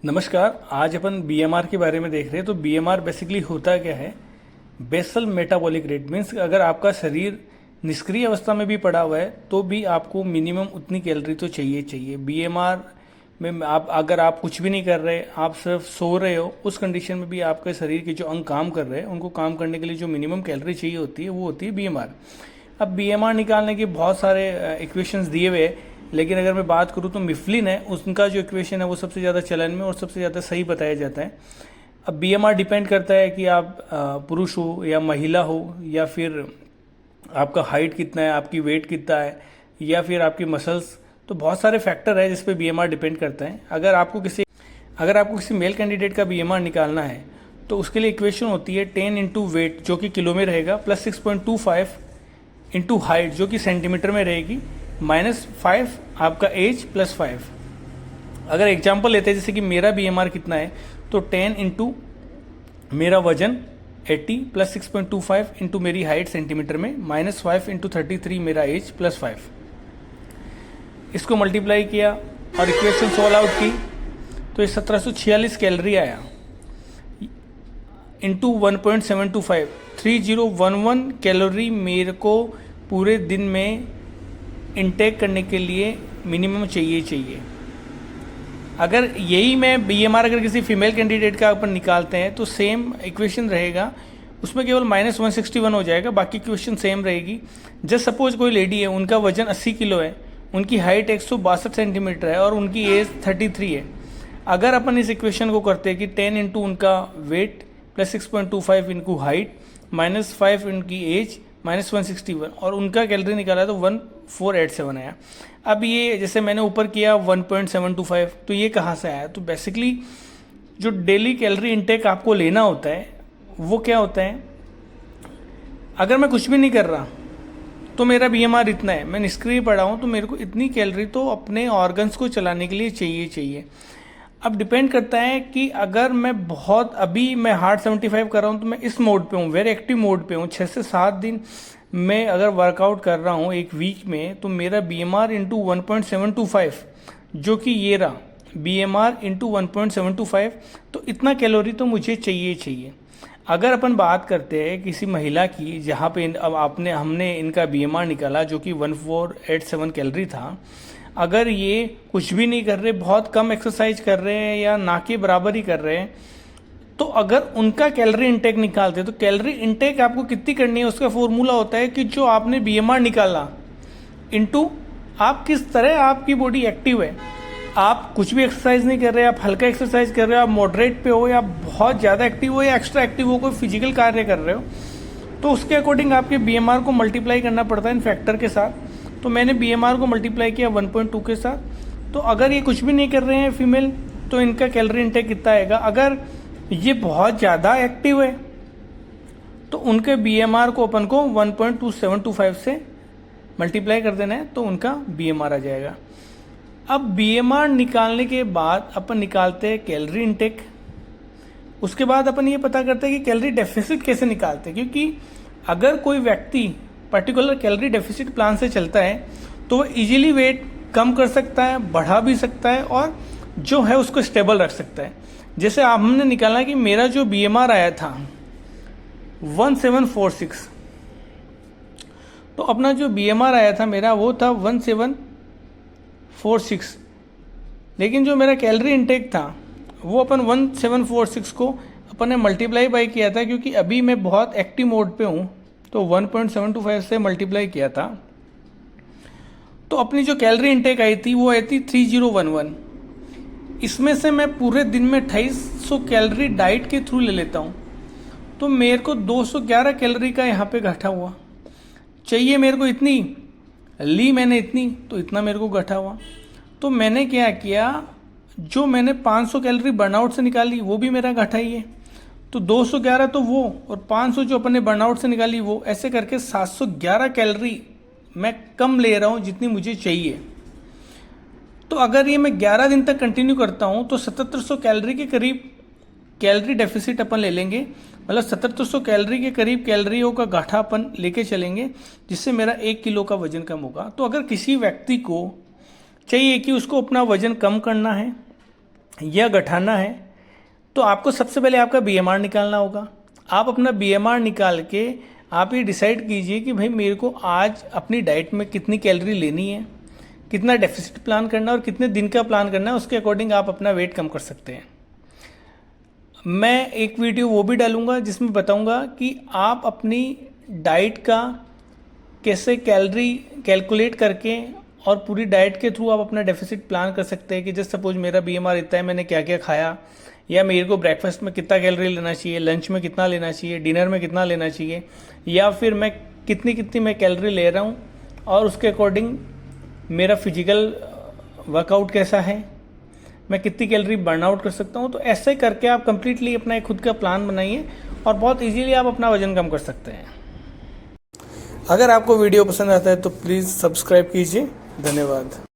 नमस्कार। आज अपन बीएमआर के बारे में देख रहे हैं। तो बीएमआर बेसिकली होता क्या है? बेसल मेटाबॉलिक रेट मीन्स अगर आपका शरीर निष्क्रिय अवस्था में भी पड़ा हुआ है तो भी आपको मिनिमम उतनी कैलोरी तो चाहिए। बीएमआर में अगर आप कुछ भी नहीं कर रहे, आप सिर्फ सो रहे हो, उस कंडीशन में भी आपके शरीर के जो अंग काम कर रहे हैं उनको काम करने के लिए जो मिनिमम कैलोरी चाहिए होती है वो होती है बीएमआर। अब बीएमआर निकालने के बहुत सारे इक्वेशंस दिए हुए हैं, लेकिन अगर मैं बात करूँ तो मिफ्लिन है, उनका जो इक्वेशन है वो सबसे ज़्यादा चलन में और सबसे ज़्यादा सही बताया जाता है। अब बीएमआर डिपेंड करता है कि आप पुरुष हो या महिला हो, या फिर आपका हाइट कितना है, आपकी वेट कितना है, या फिर आपकी मसल्स। तो बहुत सारे फैक्टर है जिस पे बीएमआर डिपेंड करता है। अगर आपको किसी मेल कैंडिडेट का बीएमआर निकालना है तो उसके लिए इक्वेशन होती है 10 इंटू वेट जो कि किलो में रहेगा, प्लस 6.25 इंटू हाइट जो कि सेंटीमीटर में रहेगी, -5 आपका एज प्लस 5। अगर एग्जाम्पल लेते हैं जैसे कि मेरा बीएमआर कितना है, तो 10 इंटू मेरा वजन 80 प्लस 6.25 इंटू मेरी हाइट सेंटीमीटर में, -5 इंटू 33 मेरा एज प्लस 5। इसको मल्टीप्लाई किया और इक्वेशन सॉल्व आउट की तो ये 1746 कैलोरी आया इंटू 1.725, 3011 कैलोरी मेरे को पूरे दिन में इनटेक करने के लिए मिनिमम चाहिए। अगर यही मैं बीएमआर अगर किसी फीमेल कैंडिडेट का अपन निकालते हैं तो सेम इक्वेशन रहेगा, उसमें केवल -161 हो जाएगा, बाकी इक्वेशन सेम रहेगी। जस्ट सपोज कोई लेडी है, उनका वजन 80 किलो है, उनकी हाइट 162 सेंटीमीटर है और उनकी एज 33 है। अगर अपन इस इक्वेशन को करते हैं कि 10 इंटू उनका वेट प्लस 6.25 इनटू हाइट -5 इनकी एज -161 और उनका कैलोरी निकाला तो 1487 आया। अब ये जैसे मैंने ऊपर किया 1.725, तो ये कहाँ से आया? तो बेसिकली जो डेली कैलोरी इनटेक आपको लेना होता है वो क्या होता है, अगर मैं कुछ भी नहीं कर रहा तो मेरा बीएमआर इतना है, मैं निष्क्रिय पड़ा हूँ तो मेरे को इतनी कैलोरी तो अपने ऑर्गन्स को चलाने के लिए चाहिए। अब डिपेंड करता है कि अगर मैं अभी मैं हार्ड 75 कर रहा हूँ तो मैं इस मोड पे हूँ, वेरी एक्टिव मोड पे हूँ, 6 से 7 दिन मैं अगर वर्कआउट कर रहा हूँ एक वीक में, तो मेरा बीएमआर इंटू 1.725 जो कि ये रहा बीएमआर इंटू 1.725, तो इतना कैलोरी तो मुझे चाहिए। अगर अपन बात करते हैं किसी महिला की जहाँ पे अब हमने इनका बीएमआर निकाला जो कि 1487 कैलोरी था, अगर ये कुछ भी नहीं कर रहे, बहुत कम एक्सरसाइज कर रहे हैं या ना के बराबर ही कर रहे हैं, तो अगर उनका कैलोरी इंटेक निकालते हैं तो कैलोरी इंटेक आपको कितनी करनी है, उसका फॉर्मूला होता है कि जो आपने बीएमआर निकाला इनटू आप किस तरह आपकी बॉडी एक्टिव है। आप कुछ भी एक्सरसाइज नहीं कर रहे, आप हल्का एक्सरसाइज कर रहे हो, आप मॉडरेट पे हो या बहुत ज़्यादा एक्टिव हो या एक्स्ट्रा एक्टिव हो, कोई फिजिकल कार्य कर रहे हो, तो उसके अकॉर्डिंग आपके बीएमआर को मल्टीप्लाई करना पड़ता है इन फैक्टर के साथ। तो मैंने बीएमआर को मल्टीप्लाई किया 1.2 के साथ। तो अगर ये कुछ भी नहीं कर रहे हैं फीमेल तो इनका कैलोरी इंटेक कितना आएगा। अगर ये बहुत ज़्यादा एक्टिव है तो उनके बीएमआर को अपन को 1.2725 से मल्टीप्लाई कर देना है तो उनका बीएमआर आ जाएगा। अब बीएमआर निकालने के बाद अपन निकालते हैं कैलोरी इंटेक। उसके बाद अपन ये पता करते हैं कि कैलोरी डेफिसिट कैसे निकालते हैं, क्योंकि अगर कोई व्यक्ति पर्टिकुलर कैलोरी डेफिसिट प्लान से चलता है तो वो इजीली वेट कम कर सकता है, बढ़ा भी सकता है और जो है उसको स्टेबल रख सकता है। जैसे हमने निकाला कि मेरा जो बीएमआर आया था 1746, तो अपना जो बीएमआर आया था मेरा वो था 1746, लेकिन जो मेरा कैलोरी इंटेक था वो अपन 1746 को अपन ने मल्टीप्लाई बाई किया था, क्योंकि अभी मैं बहुत एक्टिव मोड पे हूँ तो 1.725 से मल्टीप्लाई किया था। तो अपनी जो कैलोरी इंटेक आई थी वो आई थी 3011। इसमें से मैं पूरे दिन में 2800 कैलोरी डाइट के थ्रू ले लेता हूँ, तो मेरे को 211 कैलोरी का यहाँ पे घटा हुआ चाहिए। मेरे को इतनी ली मैंने इतनी, तो इतना मेरे को घटा हुआ। तो मैंने क्या किया, जो मैंने 500 कैलोरी बर्नआउट से निकाली वो भी मेरा घटा ही है, तो 211 तो वो और 500 जो अपन ने बर्नआउट से निकाली वो, ऐसे करके 711 कैलोरी मैं कम ले रहा हूँ जितनी मुझे चाहिए। तो अगर ये मैं 11 दिन तक कंटिन्यू करता हूँ तो 7700 कैलोरी के करीब कैलोरी डेफिसिट अपन ले लेंगे, मतलब 7700 कैलोरी के करीब कैलोरियों का गाठा अपन लेके चलेंगे, जिससे मेरा 1 किलो का वजन कम होगा। तो अगर किसी व्यक्ति को चाहिए कि उसको अपना वजन कम करना है या घटाना है तो आपको सबसे पहले आपका BMR निकालना होगा। आप अपना BMR निकाल के आप ये डिसाइड कीजिए कि भाई मेरे को आज अपनी डाइट में कितनी कैलोरी लेनी है, कितना डेफिसिट प्लान करना है और कितने दिन का प्लान करना है, उसके अकॉर्डिंग आप अपना वेट कम कर सकते हैं। मैं एक वीडियो वो भी डालूंगा जिसमें बताऊंगा कि आप अपनी डाइट का कैसे कैलोरी कैलकुलेट करके और पूरी डाइट के थ्रू आप अपना डेफिसिट प्लान कर सकते हैं कि जैसे सपोज मेरा BMR इतना है, मैंने क्या क्या खाया, या मेरे को ब्रेकफास्ट में कितना कैलोरी लेना चाहिए, लंच में कितना लेना चाहिए, डिनर में कितना लेना चाहिए, या फिर मैं कितनी मैं कैलोरी ले रहा हूँ और उसके अकॉर्डिंग मेरा फिजिकल वर्कआउट कैसा है, मैं कितनी कैलोरी बर्न आउट कर सकता हूँ। तो ऐसे करके आप कंप्लीटली अपना एक खुद का प्लान बनाइए और बहुत इजीली आप अपना वजन कम कर सकते हैं। अगर आपको वीडियो पसंद आता है तो प्लीज़ सब्सक्राइब कीजिए। धन्यवाद।